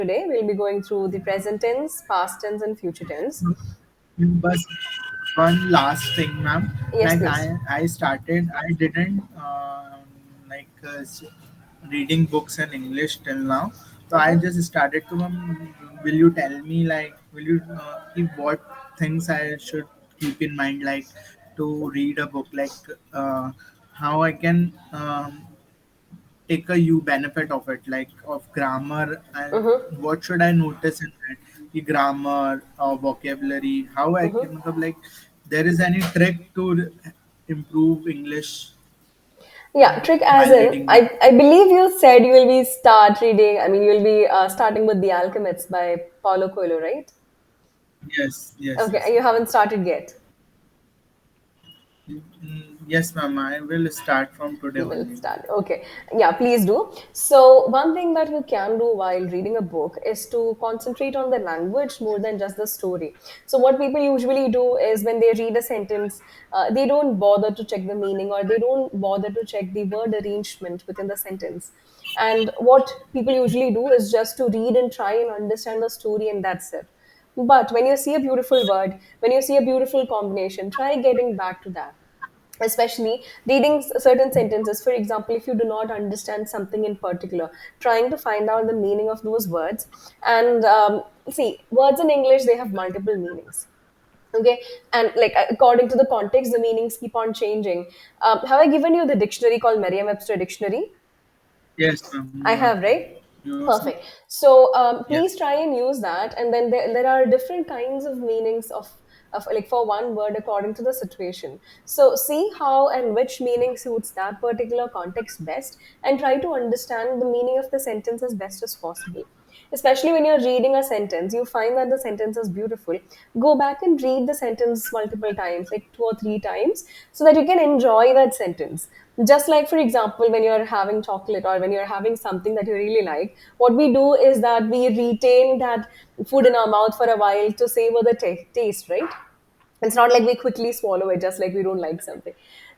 Today we'll be going through the present tense, past tense, and future tense. But one last thing, ma'am. Yes, Like please. I started, I didn't like reading books in English till now. So I Uh-huh. just started to. Will you tell me like, will you keep what things I should keep in mind, like to read a book, like how I can take a you benefit of it, like of grammar, and Mm-hmm. what should I notice in that, the grammar or vocabulary, how I can like, there is any trick to improve English Yeah, trick as while in, reading book? I believe you said you will be start reading, I mean, you'll be starting with The Alchemist by Paulo Coelho, right? Yes, yes, Okay, yes, you ma'am. haven't started yet. Yes, ma'am, I will start from today You will only. start. Okay. Yeah, please do. So, one thing that you can do while reading a book is to concentrate on the language more than just the story. So, what people usually do is when they read a sentence, they don't bother to check the meaning or they don't bother to check the word arrangement within the sentence. And what people usually do is just to read and try and understand the story, and that's it. But when you see a beautiful word, when you see a beautiful combination, try getting back to that, especially reading certain sentences. For example, if you do not understand something in particular, trying to find out the meaning of those words. And see, words in English, they have multiple meanings. Okay. And like according to the context, the meanings keep on changing. Have I given you the dictionary called Merriam-Webster dictionary? Yes, ma'am, I have, right? you also. Perfect. So please Yes. try and use that. And then there are different kinds of meanings of like for one word according to the situation. So see how and which meaning suits that particular context best, and try to understand the meaning of the sentence as best as possible. Especially when you're reading a sentence, you find that the sentence is beautiful. Go back and read the sentence multiple times, like 2 or 3 times, so that you can enjoy that sentence. Just like, for example, when you're having chocolate or when you're having something that you really like, what we do is that we retain that food in our mouth for a while to savor the taste, right? It's not like we quickly swallow it just like we don't like something.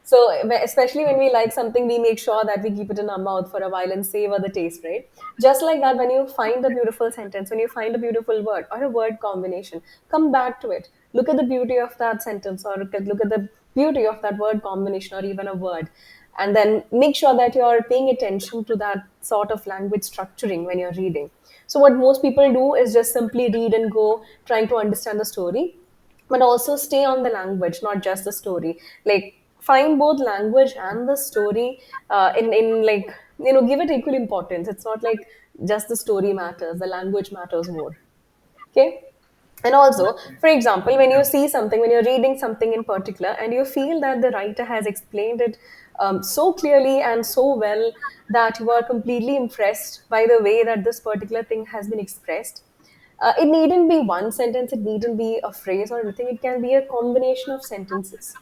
So especially when we like something, we make sure that we keep it in our mouth for a while and savor the taste, right? Just like that, when you find a beautiful sentence, when you find a beautiful word or a word combination, come back to it, look at the beauty of that sentence, or look at the beauty of that word combination or even a word, and then make sure that you're paying attention to that sort of language structuring when you're reading. So what most people do is just simply read and go, trying to understand the story, but also stay on the language, not just the story. Like find both language and the story, in like, give it equal importance. It's not like just the story matters, the language matters more. Okay. And also, Okay. for example, when you Yeah. see something, when you're reading something in particular, and you feel that the writer has explained it so clearly and so well that you are completely impressed by the way that this particular thing has been expressed. It needn't be one sentence, it needn't be a phrase or anything, it can be a combination of sentences.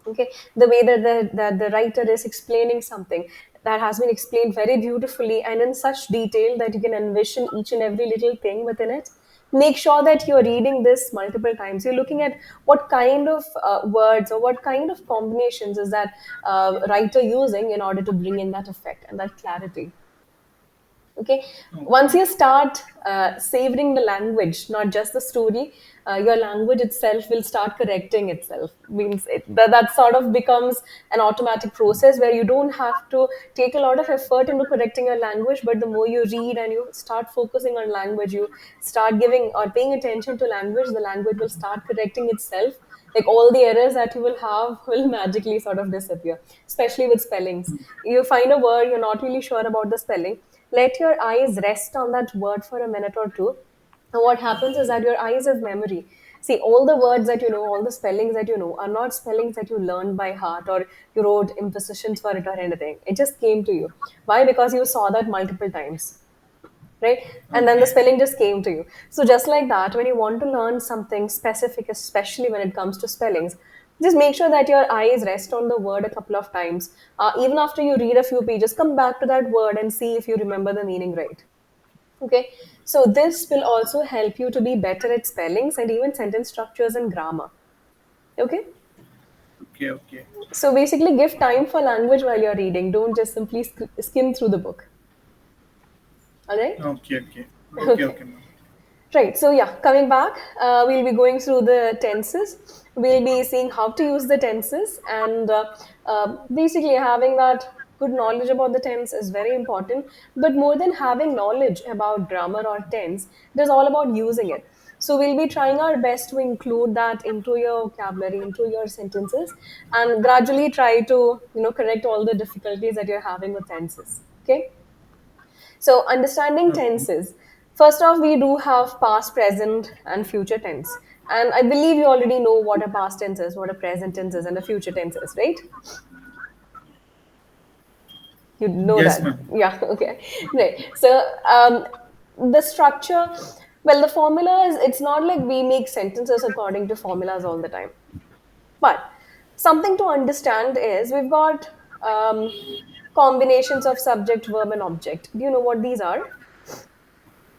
Okay. The way that the writer is explaining something that has been explained very beautifully and in such detail that you can envision each and every little thing within it. Make sure that you're reading this multiple times. You're looking at what kind of words or what kind of combinations is that writer using in order to bring in that effect and that clarity. Okay. Once Okay. you start savoring the language, not just the story, your language itself will start correcting itself. Means that sort of becomes an automatic process where you don't have to take a lot of effort into correcting your language, but the more you read and you start focusing on language, you start giving or paying attention to language, the language will start correcting itself. Like all the errors that you will have will magically sort of disappear, especially with spellings. You find a word, you're not really sure about the spelling, let your eyes rest on that word for a minute or two. And what happens is that your eyes have memory. See, all the words that you know, all the spellings that you know, are not spellings that you learned by heart or you wrote impositions for it or anything. It just came to you. Why? Because you saw that multiple times, right? And then the Okay. spelling just came to you. So just like that, when you want to learn something specific, especially when it comes to spellings, just make sure that your eyes rest on the word a couple of times. Even after you read a few pages, come back to that word and see if you remember the meaning right. Okay. So this will also help you to be better at spellings and even sentence structures and grammar. Okay. Okay. Okay. So basically give time for language while you're reading, don't just simply skim through the book. All right. Okay. Okay. Okay, okay, ma'am. Right. So yeah, coming back, we'll be going through the tenses. We'll be seeing how to use the tenses, and basically having that good knowledge about the tense is very important. But more than having knowledge about grammar or tense, it is all about using it. So we'll be trying our best to include that into your vocabulary, into your sentences, and gradually try to correct all the difficulties that you're having with tenses. Okay. So, understanding Okay. tenses. First off, we do have past, present, and future tense. And I believe you already know what a past tense is, what a present tense is, and a future tense is, right? You know Yes, that. ma'am. Yeah, okay. Right. So, the structure, well, the formula is it's not like we make sentences according to formulas all the time. But something to understand is we've got combinations of subject, verb, and object. Do you know what these are?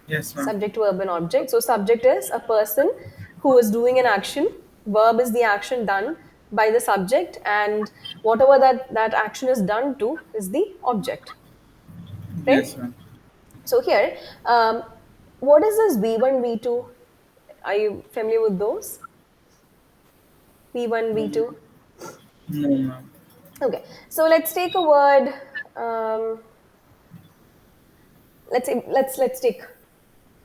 Yes, ma'am. Subject to verb and object. So subject is a person who is doing an action. Verb is the action done by the subject, and whatever that action is done to is the object, Yes, right? ma'am. So here, what is this V1, V2? Are you familiar with those? V1, V2. No, ma'am. Okay, so let's take a word. Um, let's take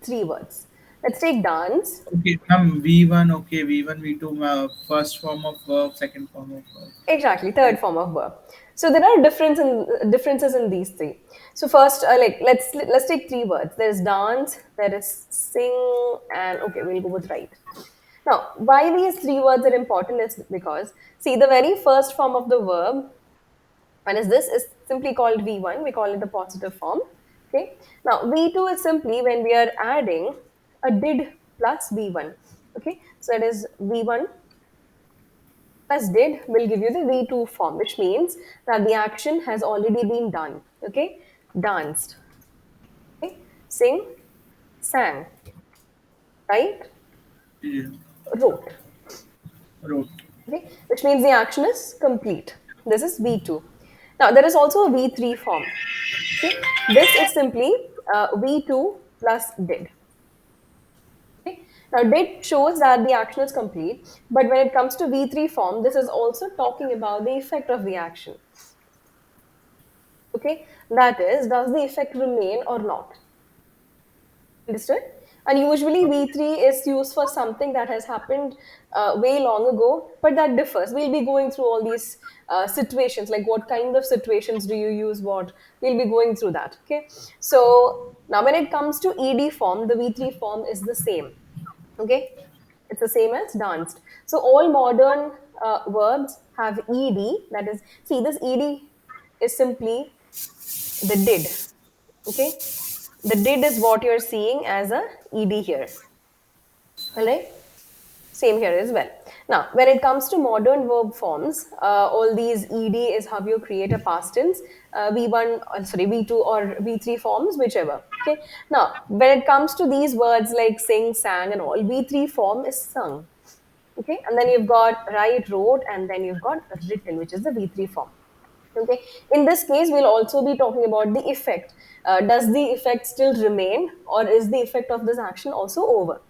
three words. Let's take dance. Okay, ma'am. V1. Okay, V1, V2. First form of verb, second form of verb. Exactly, third Right. form of verb. So there are differences in these three. So first, like let's take three words. There's dance, there is sing, and okay, we'll go with write. Now, why these three words are important is because see the very first form of the verb, and is this is simply called V1. We call it the positive form. Okay. Now V2 is simply when we are adding a did plus V1. Okay. So that is V1 plus did will give you the V2 form, which means that the action has already been done. Okay, danced, okay, sing, sang, right, Yeah. wrote. Wrote. Okay, which means the action is complete. This is V2. Now there is also a V3 form. Okay, this is simply V2 plus did. Okay. Now, did shows that the action is complete, but when it comes to V3 form, this is also talking about the effect of the action. Okay, that is, does the effect remain or not? Understood? And usually V3 is used for something that has happened way long ago, but that differs. We'll be going through all these situations, like what kind of situations do you use what? We'll be going through that. Okay. So now when it comes to ED form, the V3 form is the same. Okay. It's the same as danced. So all modern verbs have ED. That is, see, this ED is simply the did. Okay, the did is what you're seeing as a ed here. All right, same here as well. Now when it comes to modern verb forms, all these ed is how you create a past tense, v1 sorry v2 or v3 forms, whichever. Okay, now when it comes to these words like sing, sang, and all, v3 form is sung. Okay, and then you've got write, wrote, and then you've got written, which is the v3 form. Okay. In this case, we'll also be talking about the effect. Does the effect still remain, or is the effect of this action also over?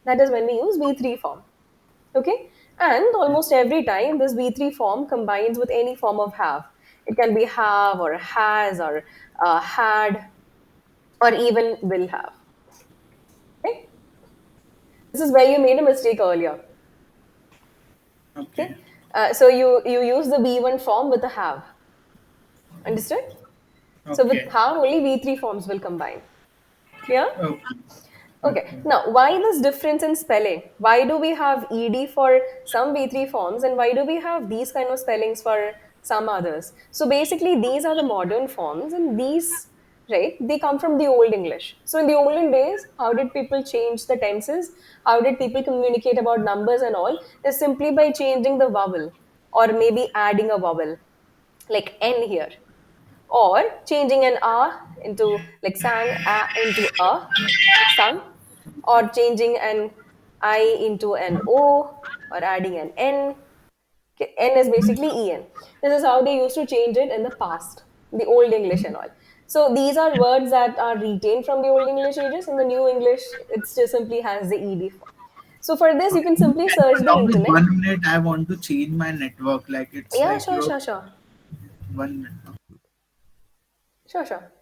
That is when we use V3 form. Okay. And almost every time, this V3 form combines with any form of have. It can be have or has or had or even will have. Okay. This is where you made a mistake earlier. Okay. Okay. So you use the V1 form with the have. Understood? So with Okay. have, only V3 forms will combine. Clear? Okay. Okay, Okay. now why this difference in spelling? Why do we have ed for some V3 forms and why do we have these kind of spellings for some others? So basically, these are the modern forms and these, right, they come from the Old English. So in the olden days, how did people change the tenses? How did people communicate about numbers and all? Is simply by changing the vowel or maybe adding a vowel like N here, or changing an a into like sang a into a sung, or changing an I into an O, or adding an N. N is basically EN. This is how they used to change it in the past, the old English and all. So these are words that are retained from the old English ages. In the new English, it still simply has the ed form. So for this, you Okay. can simply Can search you the allow me internet. 1 minute? I want to change my network. Like it's Yeah, like sure, your sure, sure, 1 minute. sure, sure.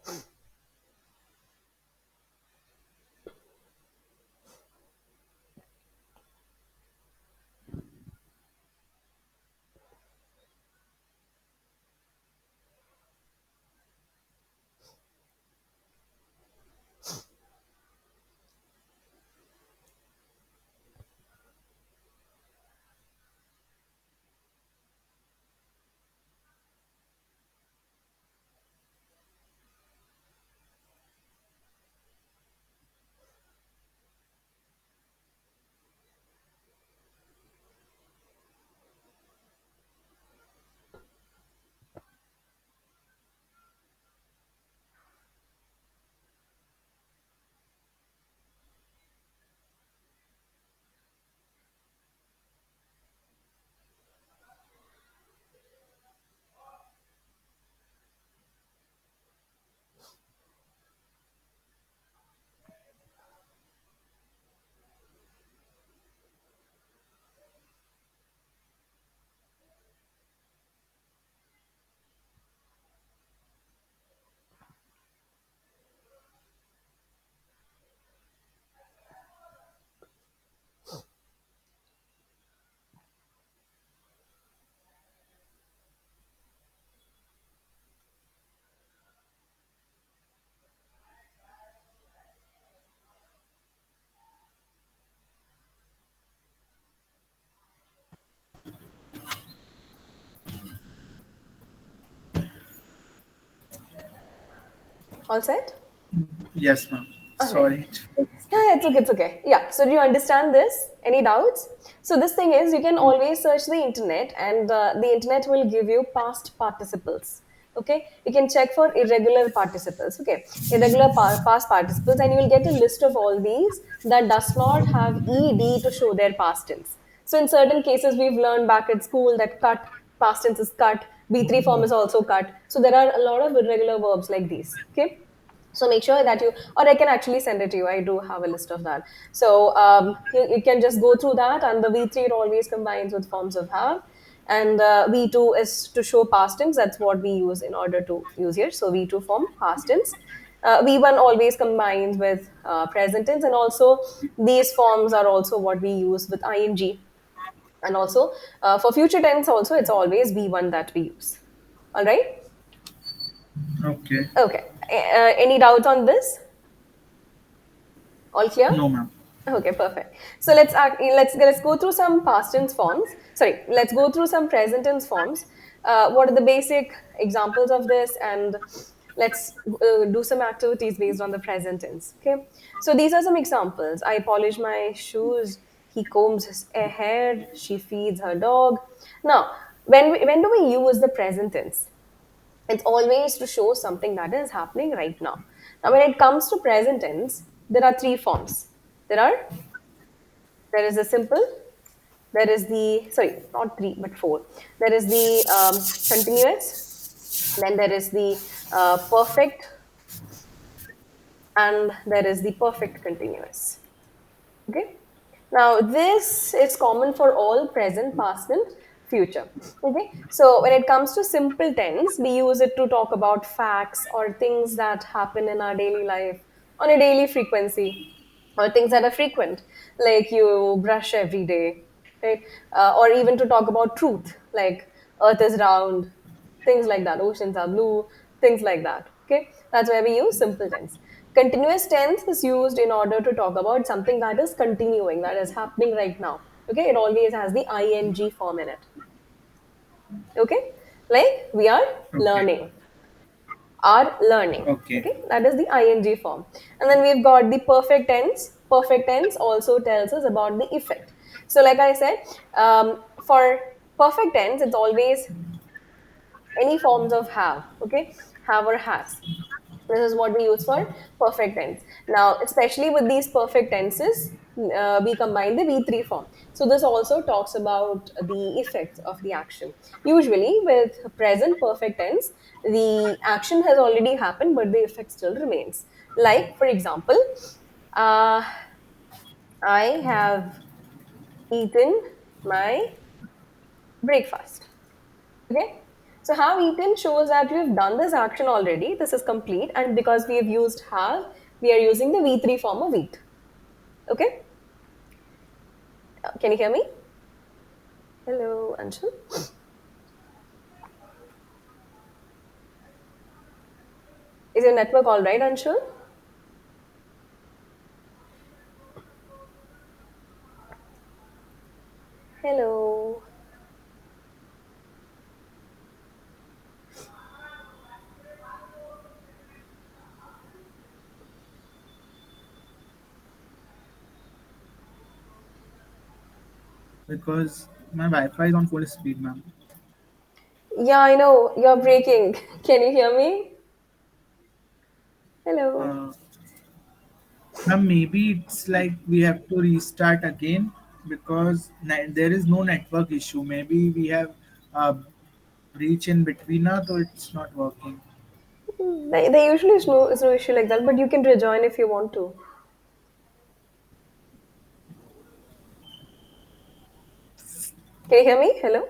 All set? Yes, ma'am. Okay. Sorry. Yeah, it's okay, it's okay. Yeah, so do you understand this? Any doubts? So this thing is, you can always search the internet, and the internet will give you past participles. Okay, you can check for irregular participles. Okay, irregular past participles, and you will get a list of all these that does not have ed to show their past tense. So in certain cases, we've learned back at school that cut, past tense is cut, B3 form is also cut. So there are a lot of irregular verbs like these. Okay, so make sure that you, or I can actually send it to you. I do have a list of that. So you can just go through that, and the V3 it always combines with forms of have, and V2 is to show past tense. That's what we use in order to use here. So V2 form past tense. V1 always combines with present tense, and also these forms are also what we use with ing, and also for future tense also it's always V1 that we use. All right. Okay. Okay. Any doubts on this? All clear? No, ma'am. Okay, perfect. So let's go through some past tense forms. Sorry, let's go through some present tense forms. What are the basic examples of this? And let's do some activities based on the present tense. Okay. So these are some examples. I polish my shoes. He combs his hair. She feeds her dog. Now, when do we use the present tense? It's always to show something that is happening right now. Now, when it comes to present tense, there are three forms. There are there is the simple, there is the, sorry, not three but four. There is the continuous, then there is the perfect, and there is the perfect continuous. Okay. Now, this is common for all present, past, and future. Okay. So, when it comes to simple tense, we use it to talk about facts or things that happen in our daily life on a daily frequency, or things that are frequent, like you brush every day, right? Or even to talk about truth, like earth is round, things like that, oceans are blue, things like that. Okay, that's where we use simple tense. Continuous tense is used in order to talk about something that is continuing, that is happening right now. Okay, it always has the ing form in it. Okay, like we are Okay. learning, are learning. Okay. Okay, that is the ing form. And then we've got the perfect tense. Perfect tense also tells us about the effect. So like I said, for perfect tense it's always any forms of have. Okay, have or has. This is what we use for perfect tense. Now, especially with these perfect tenses, we combine the V3 form. So this also talks about the effects of the action. Usually, with present perfect tense, the action has already happened, but the effect still remains. Like, for example, uh, I have eaten my breakfast. Okay. So have eaten shows that we have done this action already. This is complete, and because we have used have, we are using the V3 form of eat. Okay. Can you hear me? Hello, Anshul. Is your network all right, Anshul? Hello. because my Wi-Fi is on full speed, ma'am. Yeah, I know you're breaking. Can you hear me? Hello. Uh, Ma'am, maybe it's like we have to restart again because there is no network issue. Maybe we have uh, breach in between us, so it's not working. They usually is no issue like that, but you can rejoin if you want to. Can you hear me? Hello.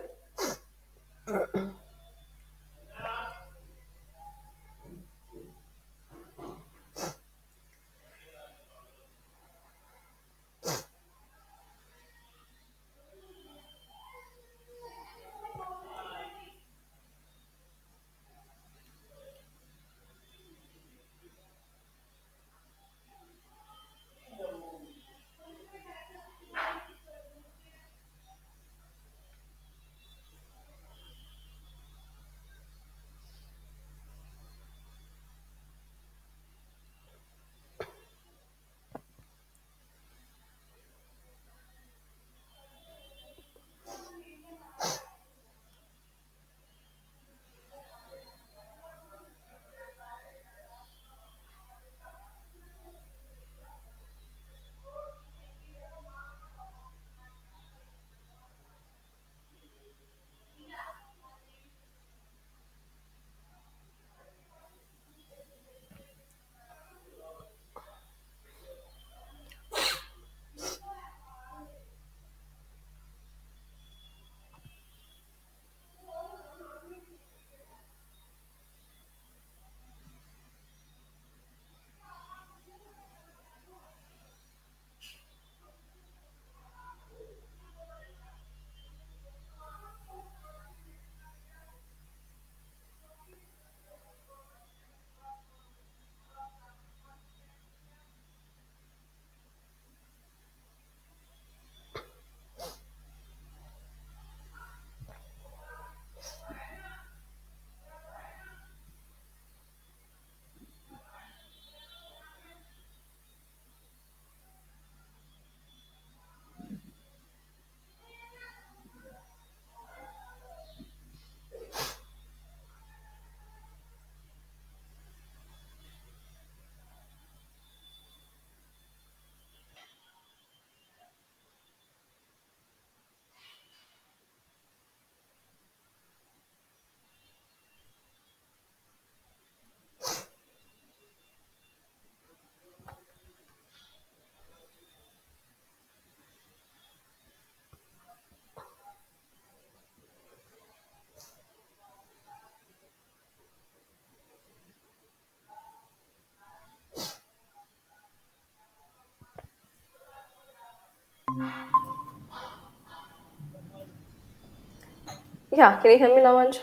Yeah, can you hear me now, Anshul?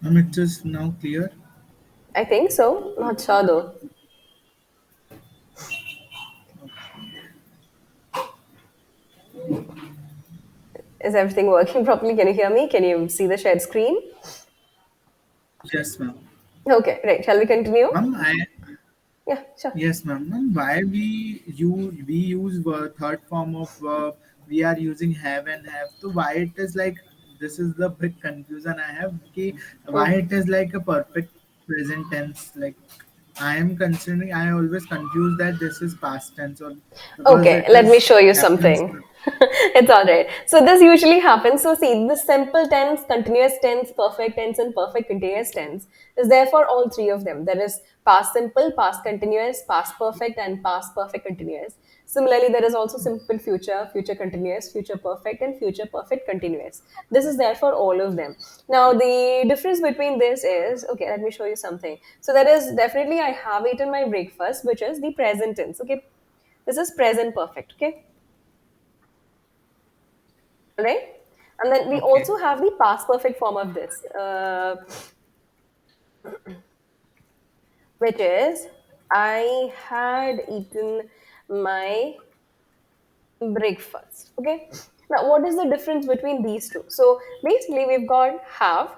Ma'am, it's just now clear. I think so. Not sure though. Is everything working properly? Can you hear me? Can you see the shared screen? Yes, ma'am. Okay, right. Shall we continue? Ma'am, Yeah, sure. yes, ma'am. Ma'am, why we use third form of verb? We are using have and have. So why it is like this is the big confusion I have. Why Hmm. it is like a perfect present tense like. I am considering. I always confuse that this is past tense or because Okay, it let me is show you happens. something. It's all right. So this usually happens. So see, the simple tense, continuous tense, perfect tense, and perfect continuous tense is there for all three of them. There is past simple, past continuous, past perfect, and past perfect continuous. Similarly, there is also simple future, future continuous, future perfect, and future perfect continuous. This is there for all of them. Now, the difference between this is, okay, let me show you something. So there is definitely I have eaten my breakfast, which is the present tense. Okay, this is present perfect, okay? All right? And then we Okay. also have the past perfect form of this, which is I had eaten my breakfast, okay? Now, what is the difference between these two? So basically, we've got have,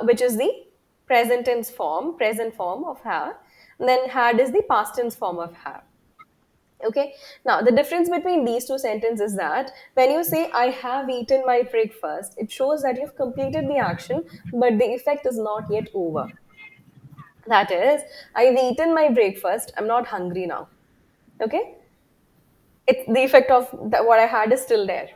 which is the present tense form, present form of have, and then had is the past tense form of have. Okay. Now, the difference between these two sentences is that when you say, I have eaten my breakfast, it shows that you've completed the action, but the effect is not yet over. That is, I've eaten my breakfast, I'm not hungry now. Okay. The effect of what I had is still there.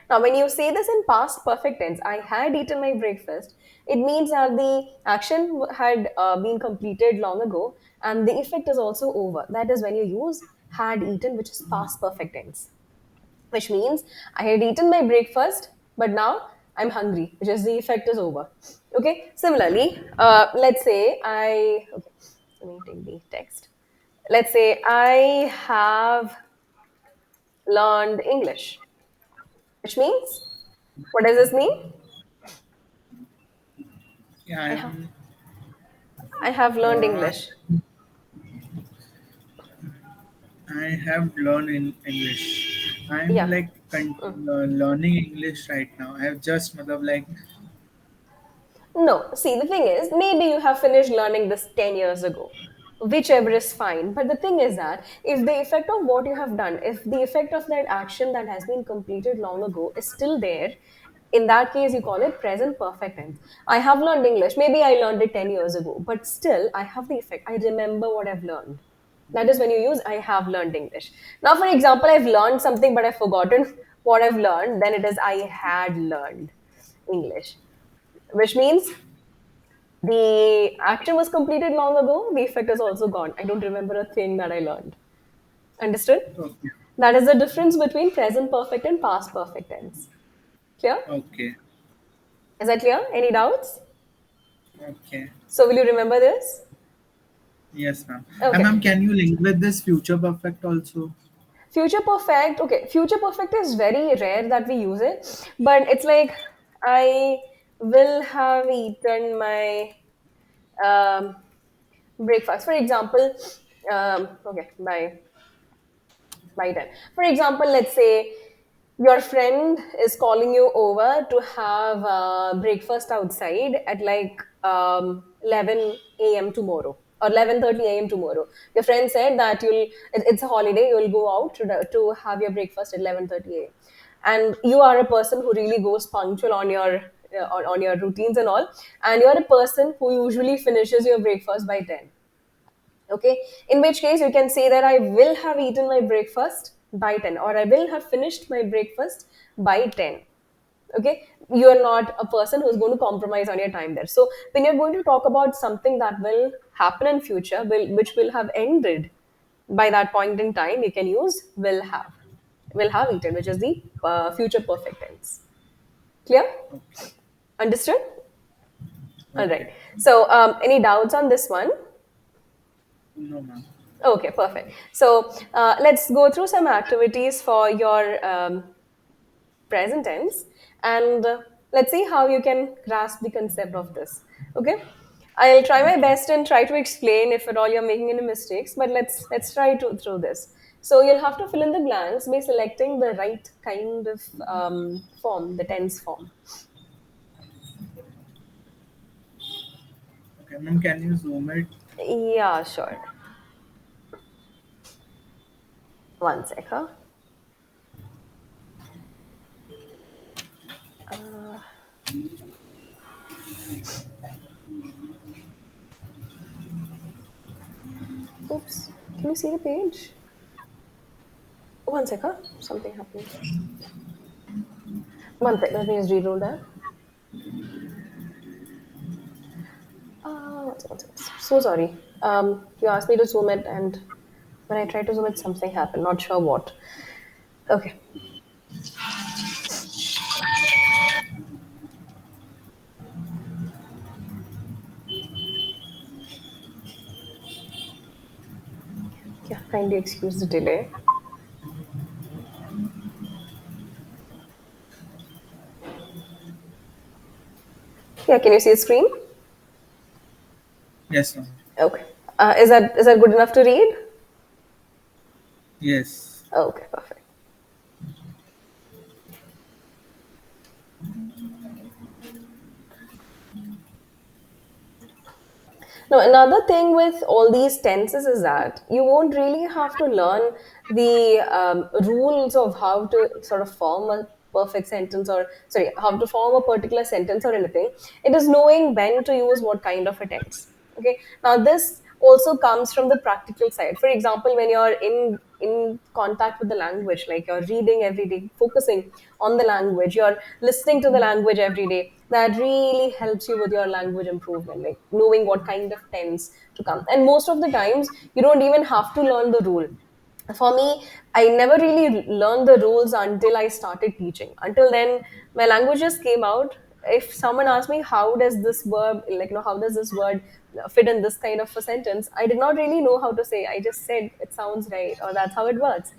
Now, when you say this in past perfect tense, I had eaten my breakfast, it means that the action had been completed long ago and the effect is also over. That is when you use had eaten, which is past perfect tense, which means I had eaten my breakfast, but now I'm hungry, which is the effect is over. Okay, similarly, let's say okay, let me take the text. Let's say I have learned English, which means, what does this mean? Yeah, I have, I'm. I have learned Uh, English. I have learned in English. I'm Yeah. like learning English right now. I have just, matlab, like, No, see, the thing is, maybe you have finished learning this 10 years ago, whichever is fine. But the thing is that if the effect of what you have done, if the effect of that action that has been completed long ago is still there, in that case, you call it present perfect tense. I have learned English. Maybe I learned it 10 years ago, but still, I have the effect. I remember what I've learned. That is when you use I have learned English. Now, for example, I've learned something, but I've forgotten what I've learned, then it is I had learned English, which means the action was completed long ago, the effect is also gone. I don't remember a thing that I learned. Understood? okay, That is the difference between present perfect and past perfect tense. Clear? okay, Is that clear? Any doubts? okay. So, will you remember this? Yes, ma'am. And Okay. ma'am, can you link with this future perfect also? Future perfect. Okay. Future perfect is very rare that we use it, but it's like I will have eaten my um, breakfast. For example, okay, by 10. For example, let's say your friend is calling you over to have breakfast outside at like 11 a.m. tomorrow or 11:30 a.m. tomorrow. Your friend said that it's a holiday, you'll go out to have your breakfast at 11:30 a.m. And you are a person who really goes punctual on your on your routines and all, and you're a person who usually finishes your breakfast by 10. Okay, in which case you can say that I will have eaten my breakfast by 10 or I will have finished my breakfast by 10. Okay, you are not a person who's going to compromise on your time there. So when you're going to talk about something that will happen in future, which will have ended by that point in time, you can use will have eaten, which is the future perfect tense. Clear? Okay, Understood? All right. okay. So any doubts on this one? No, ma'am. Okay, perfect. So let's go through some activities for your present tense, and let's see how you can grasp the concept of this. Okay, I'll try my Okay, best and try to explain if at all you're making any mistakes. But let's try to through this. So you'll have to fill in the blanks by selecting the right kind of form, the tense form. okay, ma'am. Can you zoom it? Yeah, sure. One sec, huh? Can you see the page? One second. Something happened. One second. Let me just reroll that. One second. So sorry. You asked me to zoom it, and when I tried to zoom it, something happened. Not sure what. Okay. Yeah. Kindly excuse the delay. Yeah. Can you see the screen? Yes, ma'am. Okay. Is that good enough to read? Yes. Okay. Perfect. No, another thing with all these tenses is that you won't really have to learn the rules of how to sort of form a perfect sentence, or sorry, how to form a particular sentence or anything. It is knowing when to use what kind of a tense. Okay. Now this also comes from the practical side. For example, when you're in contact with the language, like you're reading every day, focusing on the language, you're listening to the language every day, that really helps you with your language improvement, like knowing what kind of tense to come. And most of the times you don't even have to learn the rule. For me, I never really learned the rules until I started teaching. Until then, my language just came out. If someone asked me how does this verb, like, how does this word fit in this kind of a sentence, I did not really know how to say. I just said it sounds right, or that's how it works.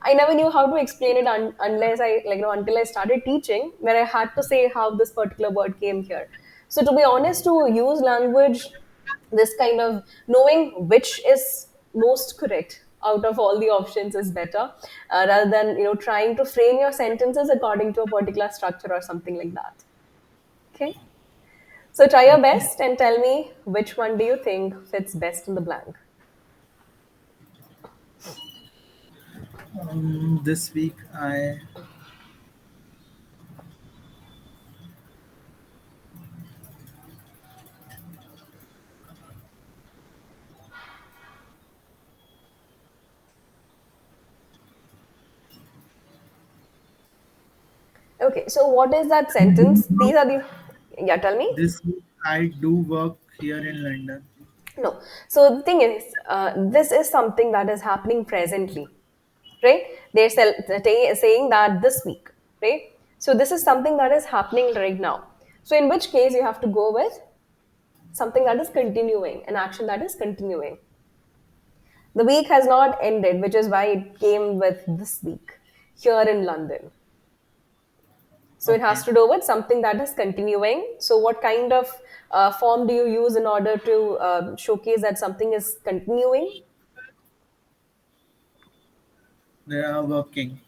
I never knew how to explain it unless I, until I started teaching, where I had to say how this particular word came here. So to be honest, to use language, this kind of knowing which is most correct out of all the options is better, rather than trying to frame your sentences according to a particular structure or something like that. Okay, so try your Okay. best and tell me which one do you think fits best in the blank. This week Okay, so what is that sentence? These are the, yeah, tell me. this week I do work here in London. No. So the thing is, this is something that is happening presently, right? They're saying that this week, right? So this is something that is happening right now. So in which case you have to go with something that is continuing, an action that is continuing. The week has not ended, which is why it came with this week here in London. So it has Okay. to do with something that is continuing. So what kind of form do you use in order to showcase that something is continuing? They are working.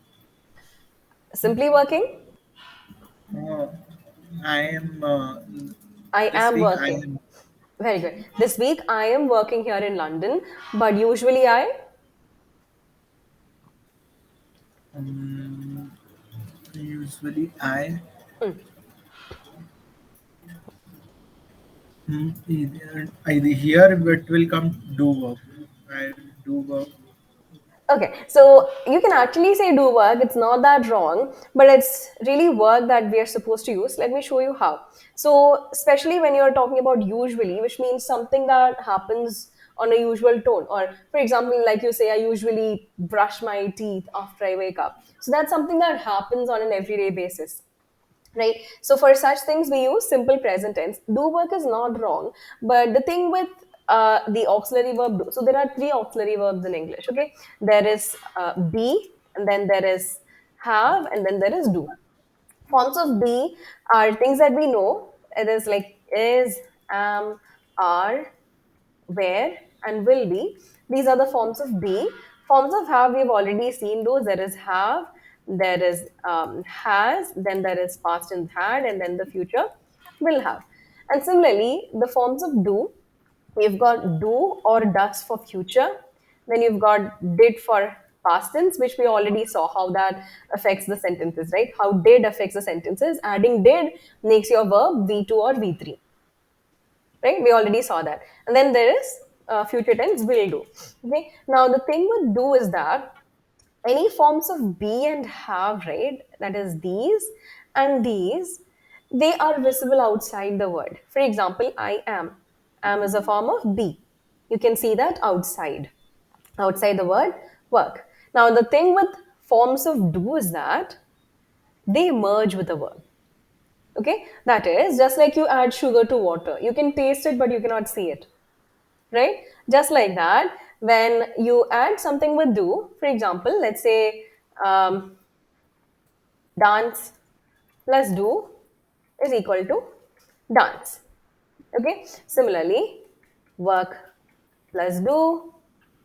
Simply working. Uh, I am I this am week I working. am Very good. This week I am working here in London, but usually I. um, usually I Hmm. either here it will come do work. I do work. Okay, so you can actually say do work. It's not that wrong, but it's really work that we are supposed to use. Let me show you how. So, especially when you're talking about usually, which means something that happens on a usual tone. Or, for example, like you say, I usually brush my teeth after I wake up. So, that's something that happens on an everyday basis, right? So for such things we use simple present tense. Do work is not wrong, but the thing with the auxiliary verb do, so there are three auxiliary verbs in English. Okay, there is be, and then there is have, and then there is do. Forms of be are things that we know. It is like is, am, are, where, and will be. These are the forms of be. Forms of have, we've already seen those. There is have, there is has, then there is past and had, and then the future will have. And similarly, the forms of do, you've got do or does for future. Then you've got did for past tense, which we already saw how that affects the sentences, right? How did affects the sentences. Adding did makes your verb V2 or V3, right? We already saw that. And then there is future tense will do. Okay. Now the thing with do is that any forms of be and have, right? That is these and these, they are visible outside the word. For example, I am. Am is a form of be. You can see that outside the word work. Now the thing with forms of do is that they merge with the verb. Okay, that is just like you add sugar to water. You can taste it, but you cannot see it, right? Just like that, when you add something with do, for example, let's say dance plus do is equal to dance. Okay, similarly, work plus do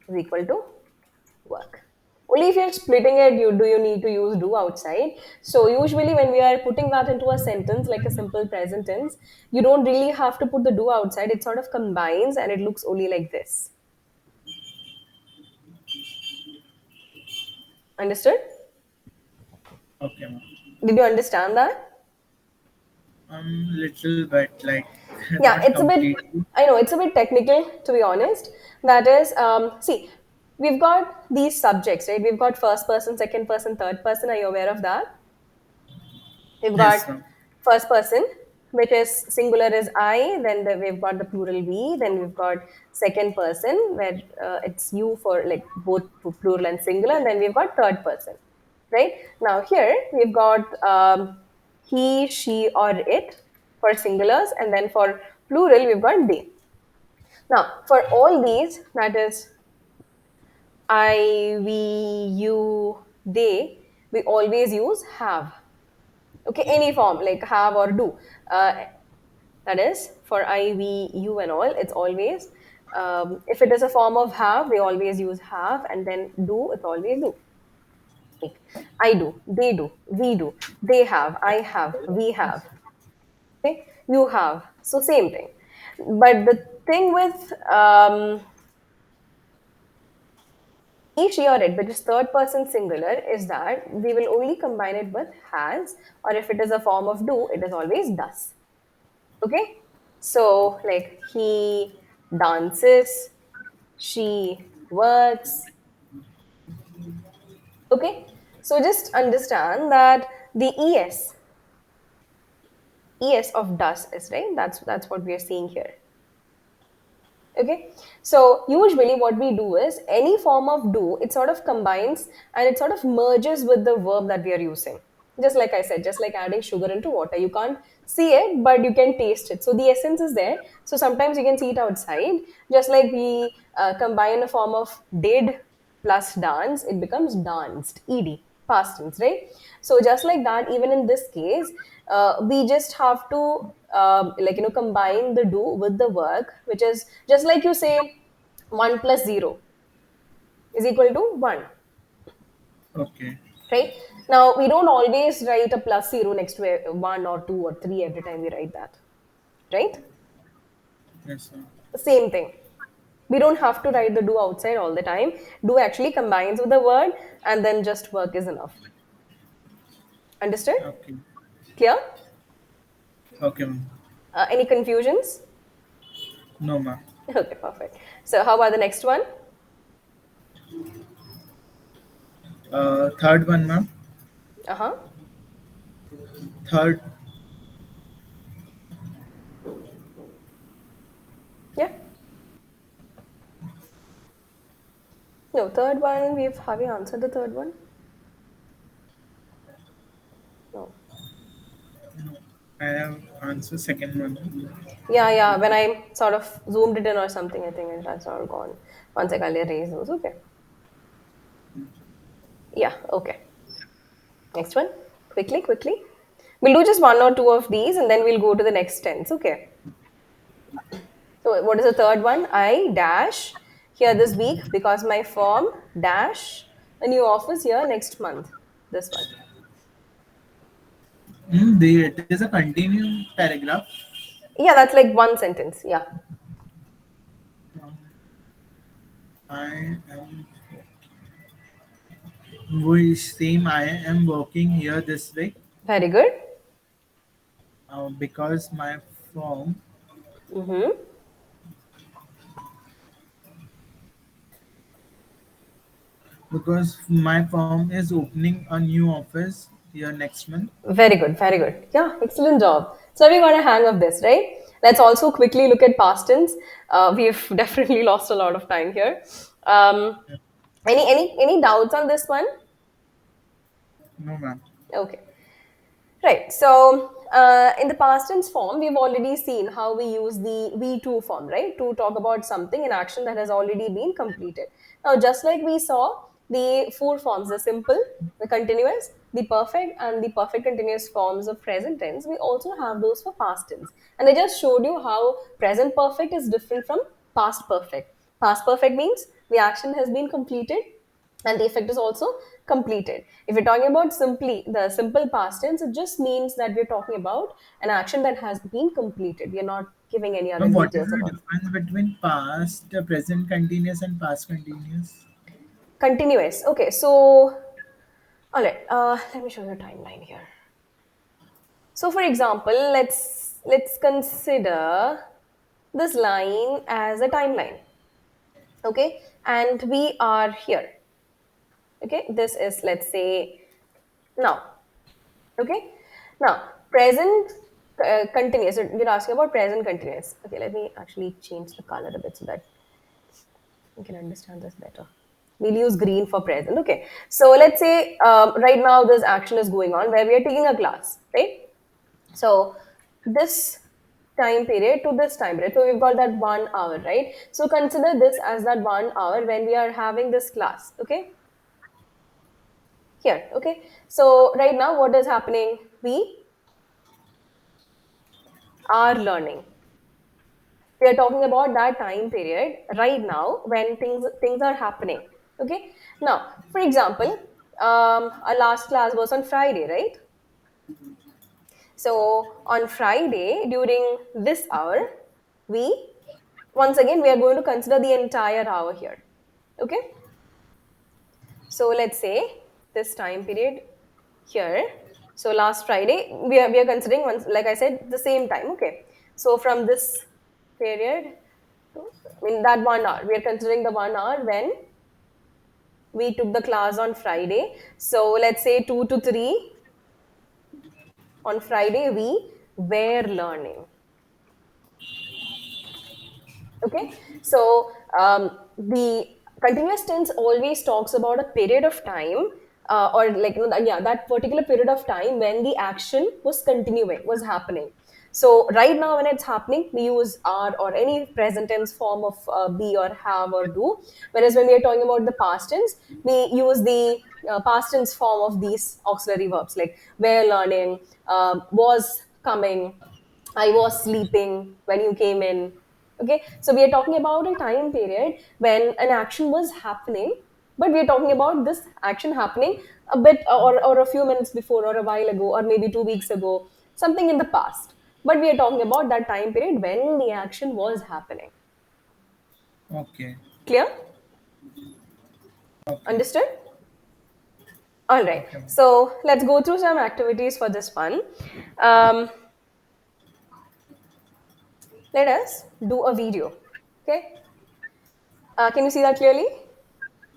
is equal to work. Only if you're splitting it, you need to use do outside. So usually when we are putting that into a sentence like a simple present tense, you don't really have to put the do outside. It sort of combines and it looks only like this. Understood? Okay, ma'am. Did you understand that? Little bit like Yeah, not it's a bit, completely. I know it's a bit technical to be honest. That is, see, we've got these subjects, right? We've got first person, second person, third person. Are you aware of that? We've got Yes, ma'am. first person, which is singular is I, then we've got the plural we, then we've got second person, where it's you for like both plural and singular, and then we've got third person, right? Now here we've got he, she, or it for singulars, and then for plural we've got they. Now for all these, that is I, we, you, they, we always use have. Okay, any form like have or do. Uh, that is for I, we, you, and all. It's always if it is a form of have, they always use have, and then do, it's always do. Like I do, they do, we do, they have, I have, we have. Okay, you have. So same thing. But the thing with he, she, or it, which is third person singular, is that we will only combine it with has, or if it is a form of do, it is always does. Okay, so like he dances, she works. Okay, so just understand that the es of does is right. That's what we are seeing here. Okay, so usually what we do is any form of do, it sort of combines and it sort of merges with the verb that we are using. Just like I said, just like adding sugar into water, you can't see it, but you can taste it. So the essence is there. So sometimes you can see it outside. Just like we combine a form of did plus dance, it becomes danced, ed, past tense, right? So just like that, even in this case, we just have to combine the do with the work, which is just like you say 1 plus 0 is equal to 1, Okay. right? Now we don't always write a plus 0 next to a 1 or 2 or 3 every time we write that, right? Yes, ma'am. Same thing. We don't have to write the do outside all the time. Do actually combines with the word, and then just work is enough. Understood? Okay. Clear? Okay, ma'am. Any confusions? No, ma'am. Okay, perfect. So how about the next one? Third one, ma'am. Uh-huh. Third. Yeah. No, third one, have we answered the third one? No. I have answered second one. Yeah, yeah. When I sort of zoomed it in or something, I think it has all gone. Once I can erase those. Okay. Yeah, okay. Next one. Quickly, quickly. We'll do just one or two of these and then we'll go to the next tense. Okay. So what is the third one? I dash here this week because my firm dash a new office here next month. This one. It is a continuing paragraph. Yeah, that's like one sentence. Yeah. Um, I am. We same. I am working here this week Very good. because my firm Mm-hmm. because my firm is opening a new office here next month. Very good, very good. Yeah, excellent job. So we got a hang of this, right? Let's also quickly look at past tense. We've definitely lost a lot of time here. Um, any doubts on this one? No, ma'am. Okay. Right. So, in the past tense form, we've already seen how we use the V2 form, right, to talk about something, an action that has already been completed. Now, just like we saw the four forms, the simple, the continuous, the perfect, and the perfect continuous forms of present tense, we also have those for past tense. And I just showed you how present perfect is different from past perfect. Past perfect means the action has been completed and the effect is also completed. If we're talking about simply the simple past tense, it just means that we're talking about an action that has been completed. We are not giving any other Ma'am, what is details the about it. difference between past, present continuous, and past continuous? Continuous. Okay, so all right, let me show you a timeline here. So for example, let's consider this line as a timeline. Okay, and we are here. Okay, this is, let's say, now. Okay. Now, present continuous. So you're asking about present continuous. Okay, let me actually change the color a bit so that you can understand this better. We'll use green for present. Okay. So let's say right now this action is going on where we are taking a class, right? So this time period to this time period. So we've got that 1 hour, right? So consider this as that 1 hour when we are having this class. Okay. Here. Okay. So right now, what is happening? We are learning. We are talking about that time period right now when things are happening. Okay. Now, for example, our last class was on Friday, right? So on Friday during this hour, we once again we are going to consider the entire hour here. Okay. So let's say this time period here. So last Friday, we are considering once, like I said, the same time. Okay. So from this period to, I mean, that 1 hour, we are considering the 1 hour when we took the class on Friday. So let's say 2 to 3 on Friday, we were learning. Okay. So the continuous tense always talks about a period of time, or like, yeah, that particular period of time when the action was continuing, was happening. So right now when it's happening, we use are or any present tense form of be or have or do, whereas when we are talking about the past tense, we use the past tense form of these auxiliary verbs like were learning, was coming, I was sleeping when you came in. Okay, so we are talking about a time period when an action was happening, but we are talking about this action happening a bit or a few minutes before, or a while ago, or maybe 2 weeks ago, something in the past. But we are talking about that time period when the action was happening. Okay. Clear? Okay. Understood? All right. Okay, ma'am. So let's go through some activities for this one. Um, Let us do a video. Okay. Can you see that clearly?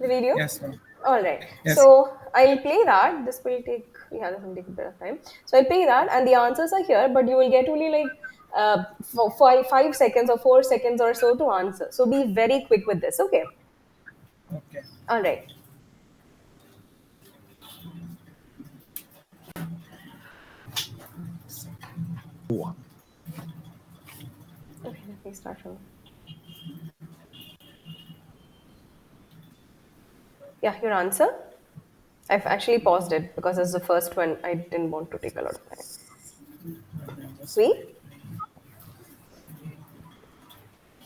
The video? Yes, ma'am. All right. Yes. So I'll play that. This will take a bit of time. So I'll play that, and the answers are here, but you will get only like for 5 seconds or 4 seconds or so to answer. So be very quick with this. Okay. Okay. All right. One. Okay. Let me start from. Yeah, your answer. I've actually paused it because as the first one, I didn't want to take a lot of time. When I was five. We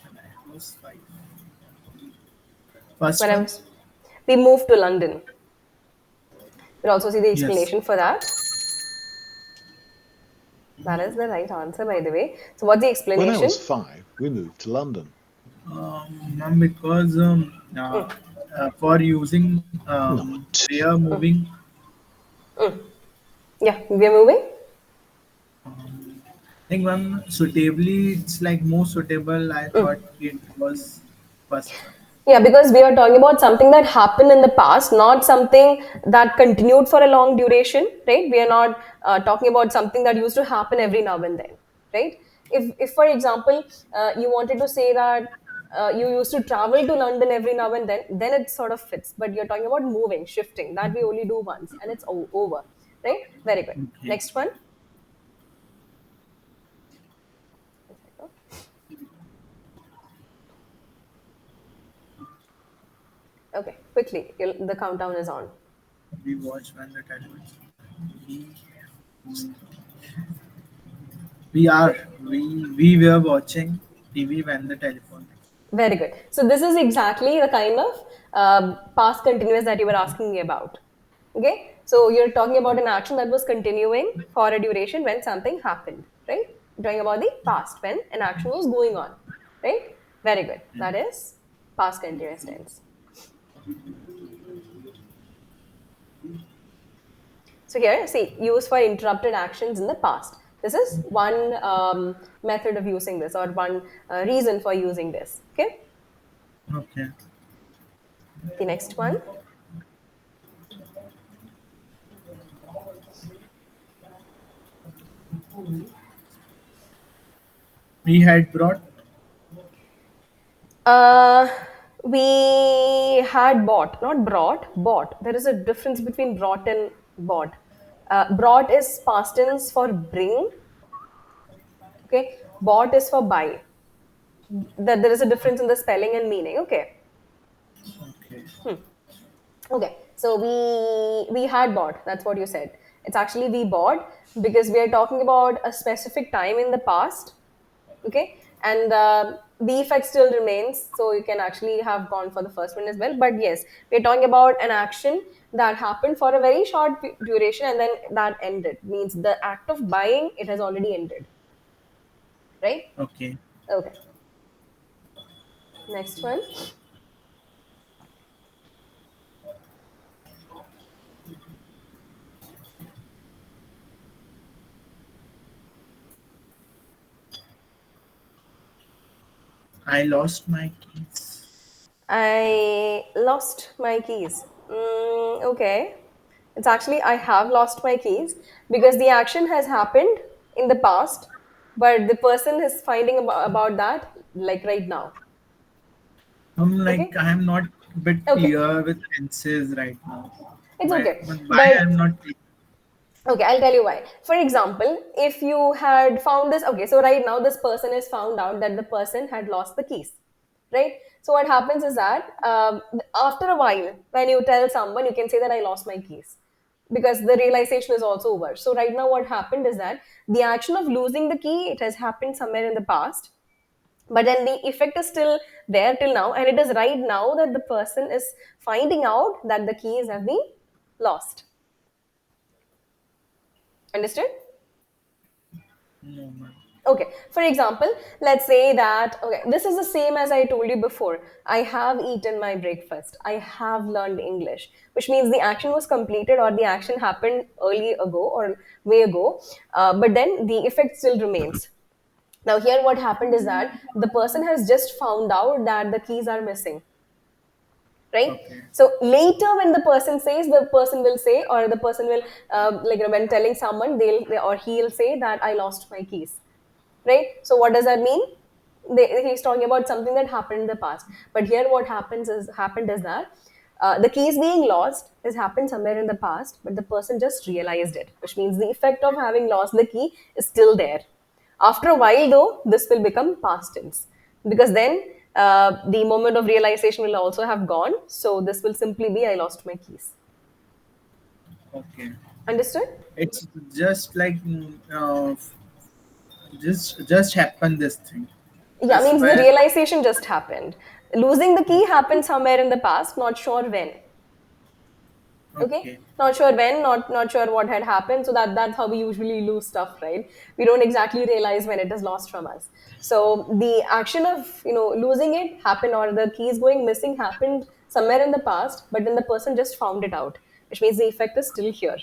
When I was five. First when I one? was we moved to London. We'll also see the Yes. explanation for that. That is the right answer, by the way. So, what's the When I explanation? was 5, we moved to London. Ma'am, because for using Number 2. they are moving. Yeah, we are moving. I think one suitably, it's like more suitable. I thought it was first one. Yeah, because we are talking about something that happened in the past, not something that continued for a long duration, right? We are not talking about something that used to happen every now and then, right? If for example, you wanted to say that you used to travel to London every now and then it sort of fits. But you're talking about moving, shifting, that we only do once, and it's over, right? Very good. Okay. Next one. Okay, quickly, the countdown is on. We watch when the television. We, we were watching TV when the telephone. Very good. So this is exactly the kind of past continuous that you were asking me about. Okay. So you're talking about an action that was continuing for a duration when something happened, right? You're talking about the past when an action was going on, right? Very good. That is past continuous tense. So here, see, use for interrupted actions in the past. This is one method of using this, or one reason for using this. Okay. Okay. The next one. We had brought. Uh, we had bought, not brought, bought. There is a difference between brought and bought. Brought is past tense for bring. Okay, bought is for buy. That there is a difference in the spelling and meaning. Okay, Okay. okay. So we had bought. That's what you said. It's actually we bought because we are talking about a specific time in the past. Okay, and the effect still remains, so you can actually have gone for the first one as well. But yes, we're talking about an action that happened for a very short duration and then that ended, means the act of buying, it has already ended, right? Okay. Okay, next one. I lost my keys. I lost my keys. Okay, it's actually I have lost my keys because the action has happened in the past, but the person is finding about that like right now. Like Okay. I am not a bit Okay, clear with tenses right now. it's okay. But why I But am not clear? okay, I'll tell you why. For example, if you had found this, okay, so right now this person has found out that the person had lost the keys, right? So what happens is that after a while, when you tell someone, you can say that I lost my keys because the realization is also over. So right now, what happened is that the action of losing the key, it has happened somewhere in the past, but then the effect is still there till now, and it is right now that the person is finding out that the keys have been lost. Understood? No, man. Okay, for example, let's say that, okay, this is the same as I told you before. I have eaten my breakfast. I have learned English, which means the action was completed or the action happened early ago or way ago, but then the effect still remains. Now, here what happened is that the person has just found out that the keys are missing, right? Okay. So later when the person says, the person will say, or the person will like, when telling someone, or he'll say that I lost my keys, right? So what does that mean? He's talking about something that happened in the past, but here what happened is that the keys being lost has happened somewhere in the past, but the person just realized it, which means the effect of having lost the key is still there. After a while, though, this will become past tense because then the moment of realization will also have gone. So this will simply be I lost my keys. Okay. Understood? It's just like just happened this thing. Yeah, This means the where. realization just happened. Losing the key happened somewhere in the past, not sure when. Okay, Okay. not sure when, not sure what had happened. So that's how we usually lose stuff, right? We don't exactly realize when it is lost from us. So the action of losing it happened, or the keys going missing happened somewhere in the past, but then the person just found it out, which means the effect is still here.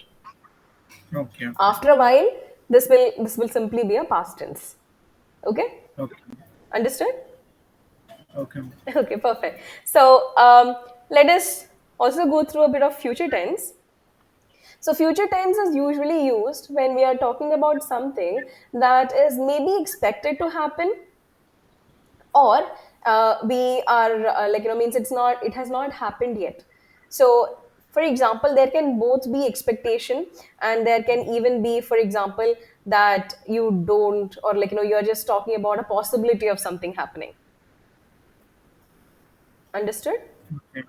Okay. After a while, this will simply be a past tense. Okay, Okay. understood? Okay. Okay, perfect. So let us also go through a bit of future tense. So future tense is usually used when we are talking about something that is maybe expected to happen, or we are means it has not happened yet. So for example, there can both be expectation, and there can even be, for example, that you don't, or you're just talking about a possibility of something happening. Understood? Okay.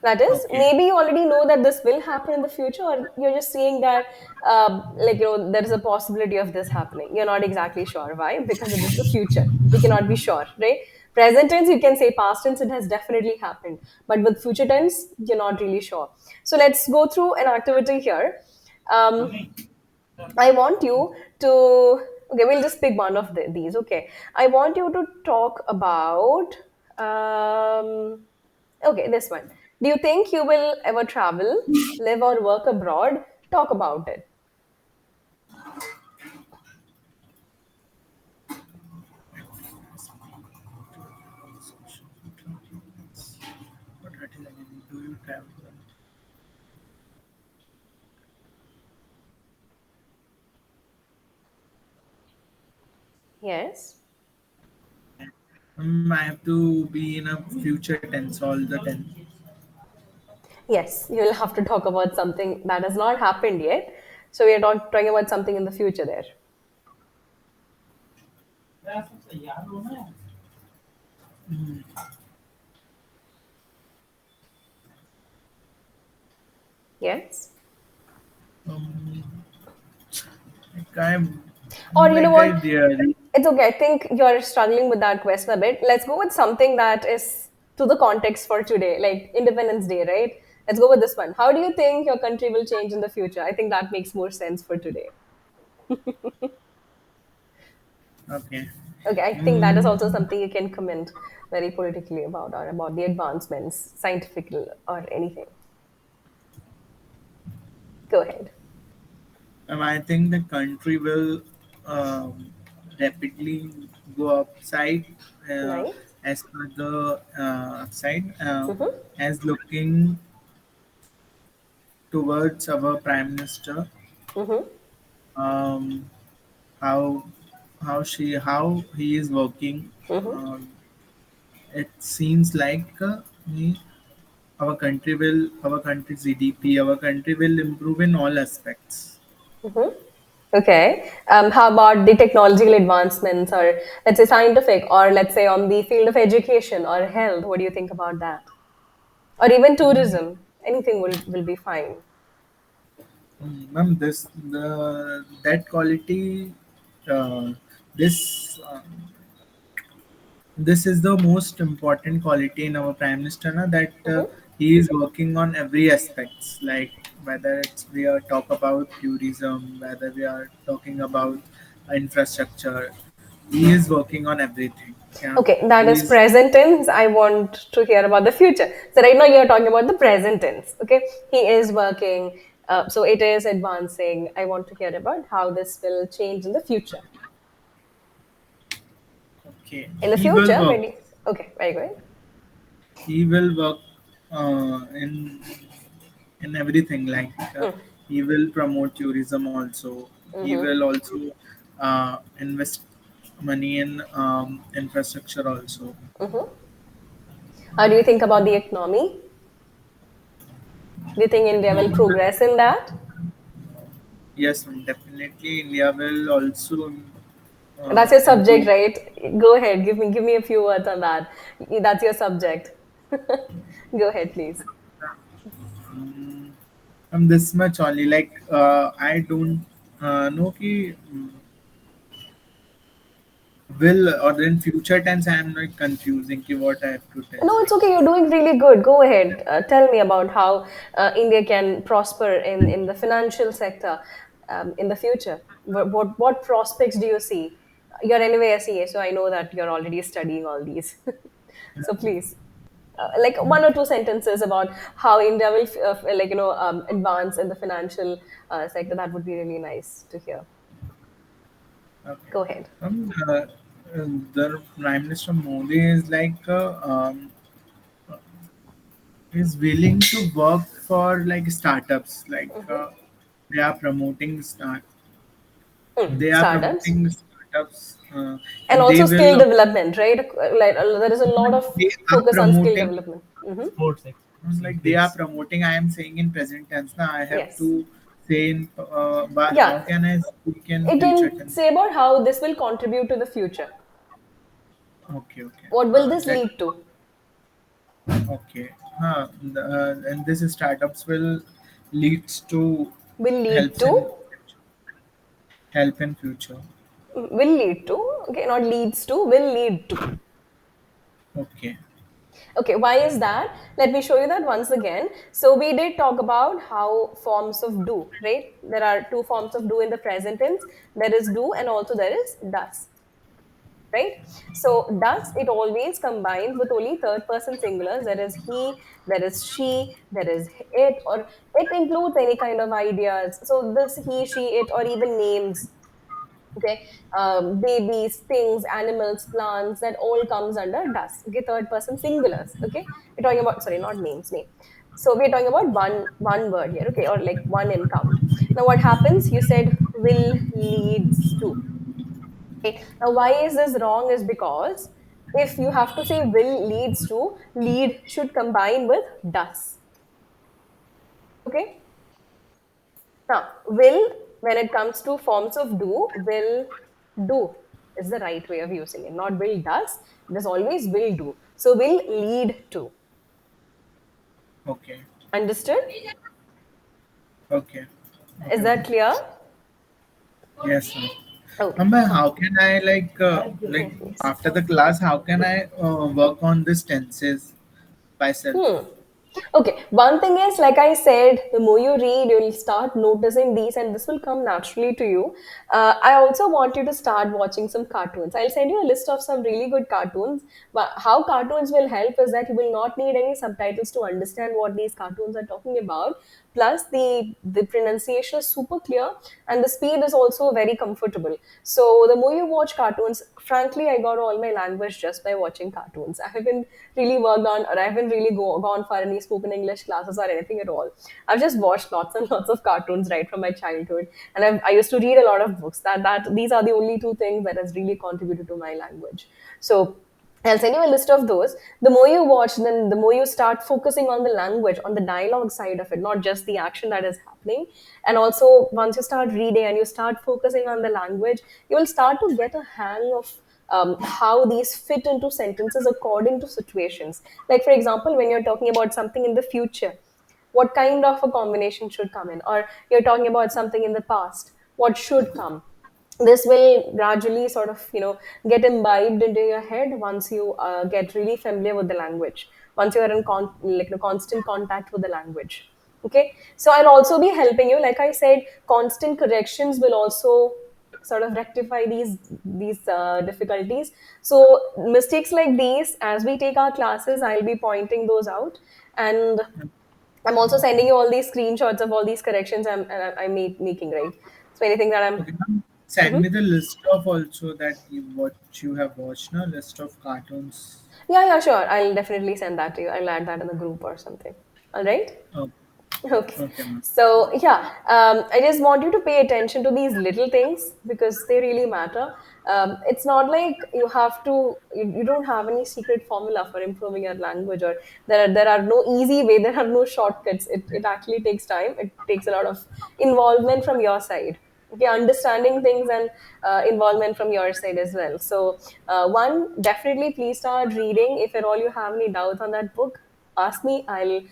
That is, Okay. maybe you already know that this will happen in the future, or you're just saying that, there is a possibility of this happening. You're not exactly sure. Why? Because it is the future. We cannot be sure, right? Present tense, you can say past tense, it has definitely happened. But with future tense, you're not really sure. So let's go through an activity here. Um, I want you to, okay, we'll just pick one of these. Okay. I want you to talk about, okay, this one. Do you think you will ever travel, live, or work abroad? Talk about it. What are you again? Do you travel? Yes. I have to be in a future tense all the time. Yes, you'll have to talk about something that has not happened yet. So we are not talking about something in the future there. Yes. Um, like I'm Or you know like I what? really It's okay. I think you're struggling with that question a bit. Let's go with something that is to the context for today, like Independence Day, right? Let's go with this one. How do you think your country will change in the future? I think that makes more sense for today. okay. Okay, I think that is Mm, also something you can comment very politically about, or about the advancements, scientific or anything. Go ahead. I think the country will um, rapidly go upside uh, Nice. as per the side Mm-hmm. as looking towards our prime minister. Mm-hmm. Um, how how he is working. Mm-hmm. Um, it seems like our country's GDP, our country will improve in all aspects. Mm-hmm. Okay. How about the technological advancements, or let's say scientific, or let's say on the field of education or health? What do you think about that? Or even tourism? Anything will be fine. Ma'am, this the that quality, uh, this this is the most important quality in our prime minister, na, that Mm-hmm. he is working on every aspects, like whether it's we are talk about tourism, whether we are talking about infrastructure, he is working on everything. Yeah, Okay, that he is is. present tense. I want to hear about the future. So right now you're talking about the present tense. Okay, he is working. So it is advancing. I want to hear about how this will change in the future. Okay, In the he will future, work. when you, okay, very good. He will work in everything. Like he will promote tourism also. He Mm-hmm. will also invest money in infrastructure also. Mm-hmm. How do you think about the economy? Do you think India will Economic, progress in that? yes, definitely India will also That's your subject, improve. right? Go ahead. Give me a few words on that. That's your subject. Go ahead, please. Mm, this much only. Like I don't know ki will or in future tense I am not confusing ki what I have to tell. No, it's okay. You're doing really good. Go ahead. Tell me about how India can prosper in the financial sector in the future. What prospects do you see? You're anyway a CA, so I know that you're already studying all these. So please, like one or two sentences about how India will advance in the financial sector. That would be really nice to hear. Okay. Go ahead. Um, The Prime Minister Modi is like is willing to work for like startups. Like they are promoting start. They are Startups. promoting startups, And and they also skill will. development, right? Like there is a lot of They are focus on skill promoting. development. Like they are promoting. I am saying in present tense. Now I have Yes. to say in. But how Yeah. can I speak in It future will tense? say about how this will contribute to the future. Okay, okay. What will this That lead to? okay. And this startups will leads to Will lead helps to. in help in future. Will lead to. Okay, not leads to. Will lead to. Okay. Okay, why is that? Let me show you that once again. So we did talk about how forms of do, right? There are two forms of do in the present tense. There is do and also there is does, right? So does, it always combines with only third person singulars. There is he, there is she, there is it, or it includes any kind of ideas. So this he, she, it, or even names. Okay, babies, things, animals, plants, that all comes under does. Okay, third person singulars. Okay, we're talking about, sorry, not names, name. So we're talking about one word here. Okay, or like one in count. Now what happens? You said will leads to. Okay, now why is this wrong? Is because if you have to say will leads to, lead should combine with does. Okay, now, will, when it comes to forms of will do is the right way of using it. Not will does, it is always will do. So, will lead to. Okay. Understood? Okay. Is Okay. that Okay. clear? Yes, sir. Okay, But fine. how can I like Oh, please. after the class? How can I work on this tenses myself? Hmm. Okay, one thing is, like I said, the more you read, you'll start noticing these, and this will come naturally to you. I also want you to start watching some cartoons. I'll send you a list of some really good cartoons. But how cartoons will help is that you will not need any subtitles to understand what these cartoons are talking about. Plus, the pronunciation is super clear, and the speed is also very comfortable. So, the more you watch cartoons, frankly, I got all my language just by watching cartoons. I haven't really worked on, or I haven't really gone for any spoken English classes or anything at all. I've just watched lots and lots of cartoons right from my childhood, and I used to read a lot of books. That these are the only two things that has really contributed to my language. So I'll send you a list of those. The more you watch, then the more you start focusing on the language, on the dialogue side of it, not just the action that is happening. And also, once you start reading and you start focusing on the language, you will start to get a hang of how these fit into sentences according to situations. Like, for example, when you're talking about something in the future, what kind of a combination should come in? Or you're talking about something in the past, what should come? This will gradually sort of get imbibed into your head once you get really familiar with the language, once you're in constant contact with the language. Okay, so I'll also be helping you. Like I said, constant corrections will also sort of rectify these difficulties. So mistakes like these, as we take our classes, I'll be pointing those out. And I'm also sending you all these screenshots of all these corrections I'm making, right? So anything that I'm. Okay, ma'am. Send Mhm. me the list of also that what you have watched, no list of cartoons. Yeah, yeah, sure. I'll definitely send that to you. I'll add that in the group or something. All right. Oh, Okay. okay, ma'am. So, yeah, I just want you to pay attention to these little things because they really matter. It's not like you don't have any secret formula for improving your language, or there are no easy way, there are no shortcuts. It actually takes time. It takes a lot of involvement from your side. Okay, understanding things and involvement from your side as well. So, one, definitely please start reading. If at all you have any doubts on that book, ask me. I'll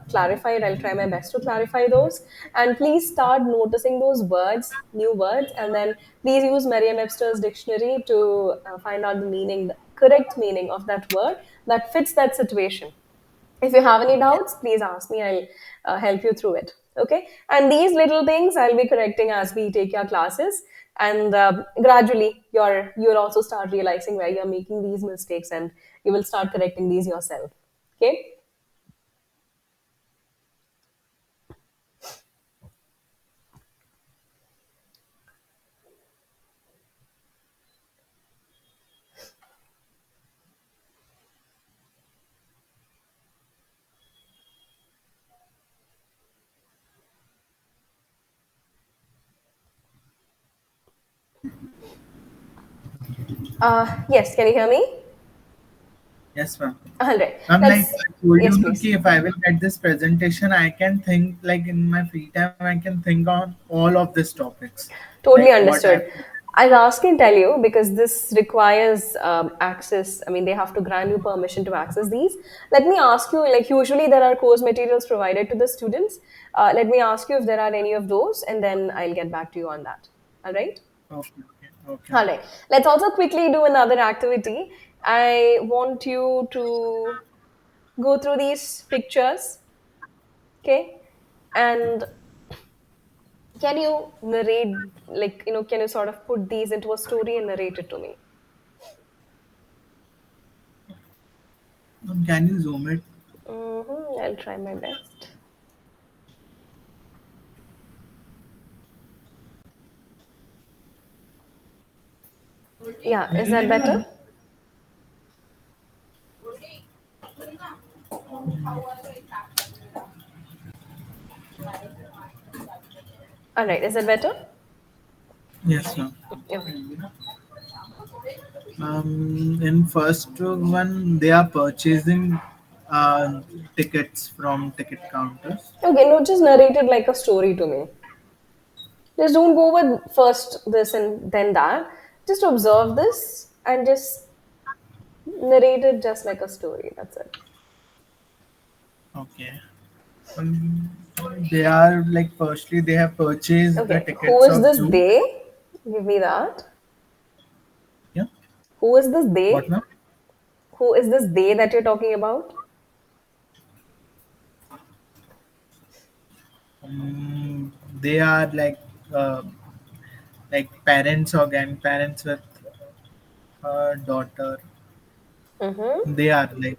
clarify it. I'll try my best to clarify those. And please start noticing those words, new words, and then please use Merriam-Webster's dictionary to find out the meaning, the correct meaning of that word that fits that situation. If you have any doubts, please ask me. I'll help you through it. Okay. And these little things I'll be correcting as we take your classes. And gradually, you'll also start realizing where you're making these mistakes, and you will start correcting these yourself. Okay. Yes, can you hear me? Yes, ma'am. All right. I'm like Let's, I told you yes, na, please. कि if I will get this presentation, I can think like in my free time, I can think on all of these topics, Totally like what I. understood. I'll ask and tell you because this requires access. I mean, they have to grant you permission to access these. Let me ask you, like, usually there are course materials provided to the students. Let me ask you if there are any of those, and then I'll get back to you on that. All right? Okay, okay, okay, All ma'am. right. Let's also quickly do another activity. I want you to go through these pictures, okay? And can you narrate, like, can you sort of put these into a story and narrate it to me? Can you zoom it? I'll try my best. Yeah, is that better? All right, is that better? Yes, ma'am. Okay. In first one, they are purchasing tickets from ticket counters. Okay, no, just narrate it like a story to me. Just don't go with first this and then that. Just observe this and just narrate it just like a story. That's it. Okay. Um, they are like firstly they have purchased the Okay, who tickets is of this zoo. they? Give me that. Yeah. Who is this What they? now? Who is this they that you're talking about? They are uh, like parents or grandparents with a daughter. Mm-hmm. They are like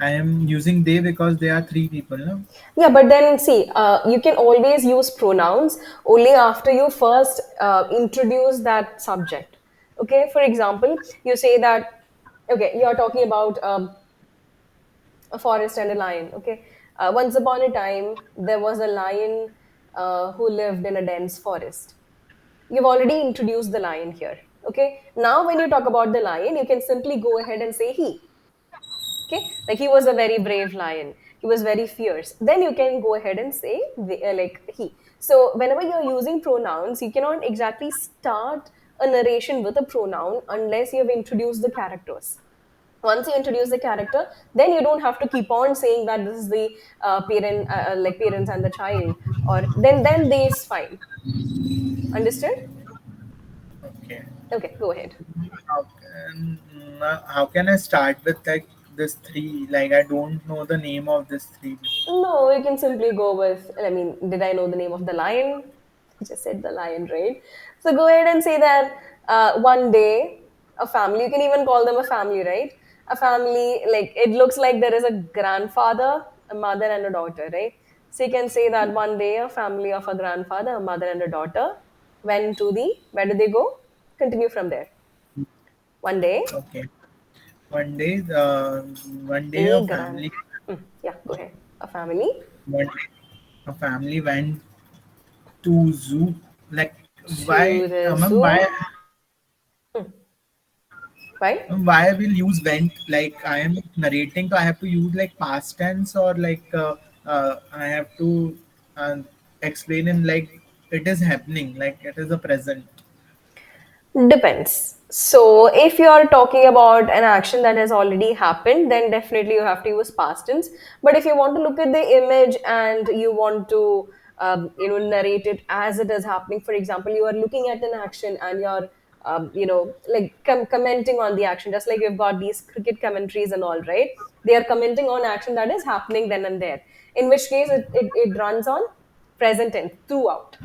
I am using they because they are three people. No? Yeah, but then see, you can always use pronouns only after you first introduce that subject. Okay, for example, you say that, okay, you're talking about a forest and a lion. Okay, once upon a time, there was a lion who lived in a dense forest. You've already introduced the lion here. Okay, now when you talk about the lion, you can simply go ahead and say he. Okay, like he was a very brave lion, he was very fierce, then you can go ahead and say like he. So whenever you're using pronouns, you cannot exactly start a narration with a pronoun unless you have introduced the characters. Once you introduce the character, then you don't have to keep on saying that this is the like parents and the child, or then they is fine. Understood? Okay. Okay, go ahead. How can I start with like this three? Like I don't know the name of this three. No, you can simply go with, I mean, did I know the name of the lion? I just said the lion, right? So go ahead and say that one day, a family, you can even call them a family, right? A family, like it looks like there is a grandfather, a mother, and a daughter, right? So you can say that one day, a family of a grandfather, a mother, and a daughter went to the, where did they go? Continue from there. One day, Okay. One day, one day a grand, yeah, go ahead. A family one day, a family went to zoo. Like why, to the ma'am, why, zoo. Right? why will use went? Like I am narrating, so I have to use like past tense or I have to explain in like it is happening, like it is a present. Depends. So, if you are talking about an action that has already happened, then definitely you have to use past tense. But if you want to look at the image and you want to, narrate it as it is happening, for example, you are looking at an action and you're, like commenting on the action, just like you've got these cricket commentaries and all, right? They are commenting on action that is happening then and there. In which case, it runs on present tense throughout,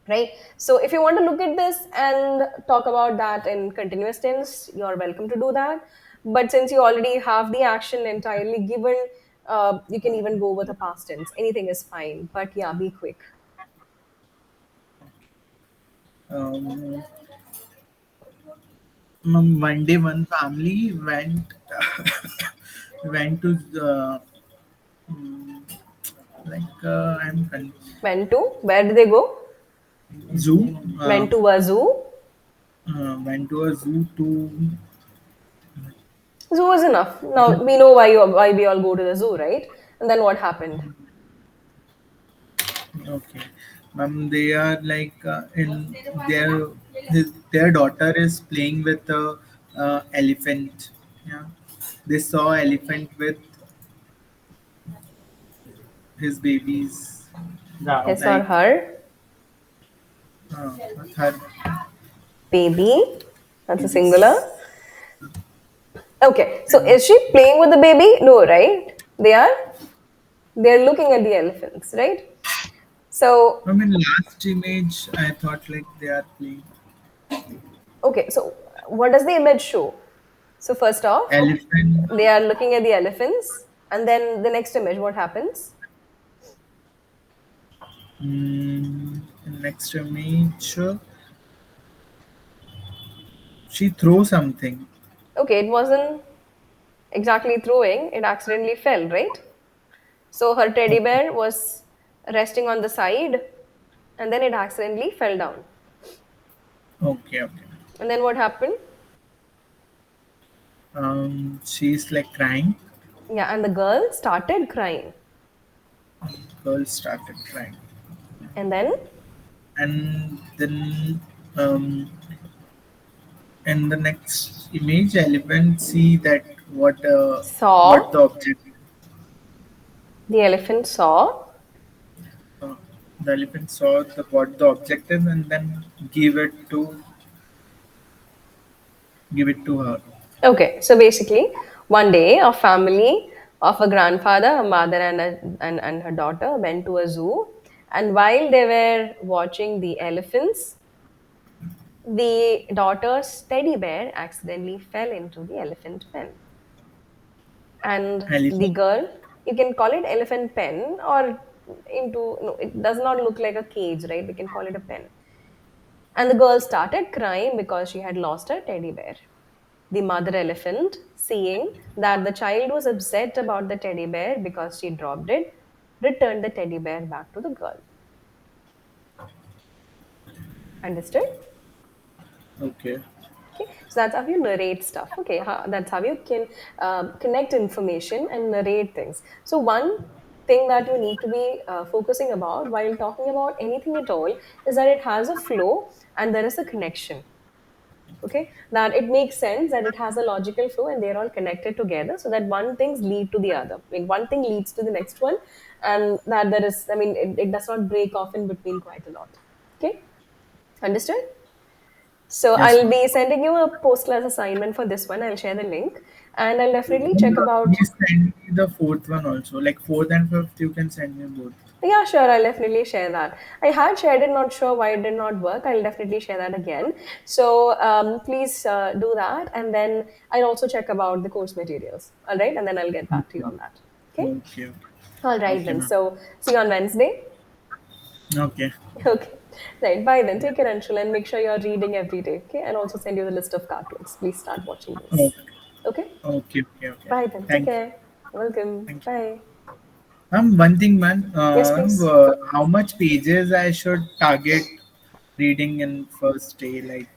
right? So if you want to look at this and talk about that in continuous tense, you're welcome to do that. But since you already have the action entirely given, you can even go with a past tense. Anything is fine, but yeah, be quick. Um, one day, one family went to mm, I'm Went to, where did they go? zoo. Went to a zoo. Went to a zoo to. Zoo is enough. Now we know why we all go to the zoo, right? And then what happened? Okay, they are like in their their daughter is playing with a elephant. Yeah, they saw elephant with his babies. His or Like her her baby. That's a singular. babies. Okay, so And is she playing with the baby? No, right? They're looking at the elephants, right? So I mean, last image I thought like they are playing okay, so what does the image show? So first off, elephant. they are looking at the elephants, and then the next image, what happens? Next image, she throws something. Okay, it wasn't exactly throwing, it accidentally fell, right? So her teddy Okay, bear was resting on the side, and then it accidentally fell down. okay, okay. And then what happened? She's like crying. Yeah, and the girl started crying. Girl started crying, And then and then um, in the next image, elephant see that what the saw, object. the elephant saw. Uh, the elephant saw what the object is, and then give it to her. Okay, so basically, one day a family of a grandfather, a mother, and her daughter went to a zoo. And while they were watching the elephants, the daughter's teddy bear accidentally fell into the elephant pen. And the Elephant. girl, you can call it elephant pen or into, no, it does not look like a cage, right? We can call it a pen. And the girl started crying because she had lost her teddy bear. The mother elephant, seeing that the child was upset about the teddy bear because she dropped it, returned the teddy bear back to the girl. Understood? Okay. Okay, so that's how you narrate stuff. Okay, that's how you can connect information and narrate things. So, one thing that you need to be focusing about while talking about anything at all is that it has a flow and there is a connection. Okay, that it makes sense that it has a logical flow and they're all connected together so that one things lead to the other, like one thing leads to the next one, and that there is, I mean, it does not break off in between quite a lot. Okay, understood? So Yes, I'll ma'am. be sending you a post class assignment for this one. I'll share the link, and I'll definitely check about. Please send me the fourth one also. Like fourth and fifth, you can send me both. Yeah, sure. I'll definitely share that. I had shared it, not sure why it did not work. I'll definitely share that again. So please do that. And then I'll also check about the course materials. All right. And then I'll get back to you Okay. on that. Okay. Okay. Okay. All right Okay, then. ma'am. So see you on Wednesday. Okay. Okay. Right. Bye then. Yeah. Take care, Anshul, and make sure you're reading every day. Okay. And also send you the list of cartoons. Please start watching those. Okay. Okay. Okay. Okay. Okay. Bye then. Take Thank you. care. Welcome. Thank you. Bye. One thing, man. Yes, please. How much pages I should target reading in first day? Like,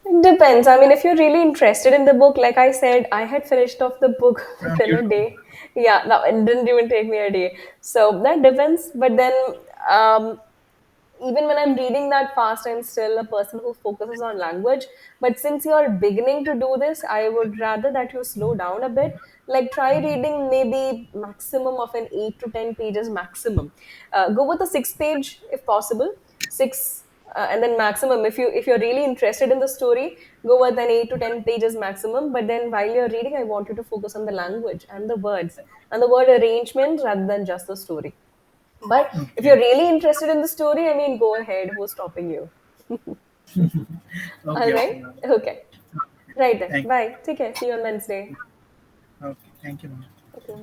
It depends. I mean, if you're really interested in the book, like I said, I had finished off the book within you a know, day. Yeah, no, it didn't even take me a day. So that depends. But then, um, even when I'm reading that fast, I'm still a person who focuses on language. But since you're beginning to do this, I would rather that you slow down a bit. Like try reading maybe maximum of an 8 to 10 pages maximum. Go with a 6 page if possible. Six. And then maximum if you're really interested in the story, go with an 8 to 10 pages maximum. But then while you're reading, I want you to focus on the language and the words and the word arrangement rather than just the story. But if okay. you're really interested in the story, I mean, go ahead. Who's stopping you? All Okay. right. Okay, ma'am. Okay. Right then. Thank Bye. Take care. See you on Wednesday. you. Okay. Thank you, ma'am. Okay.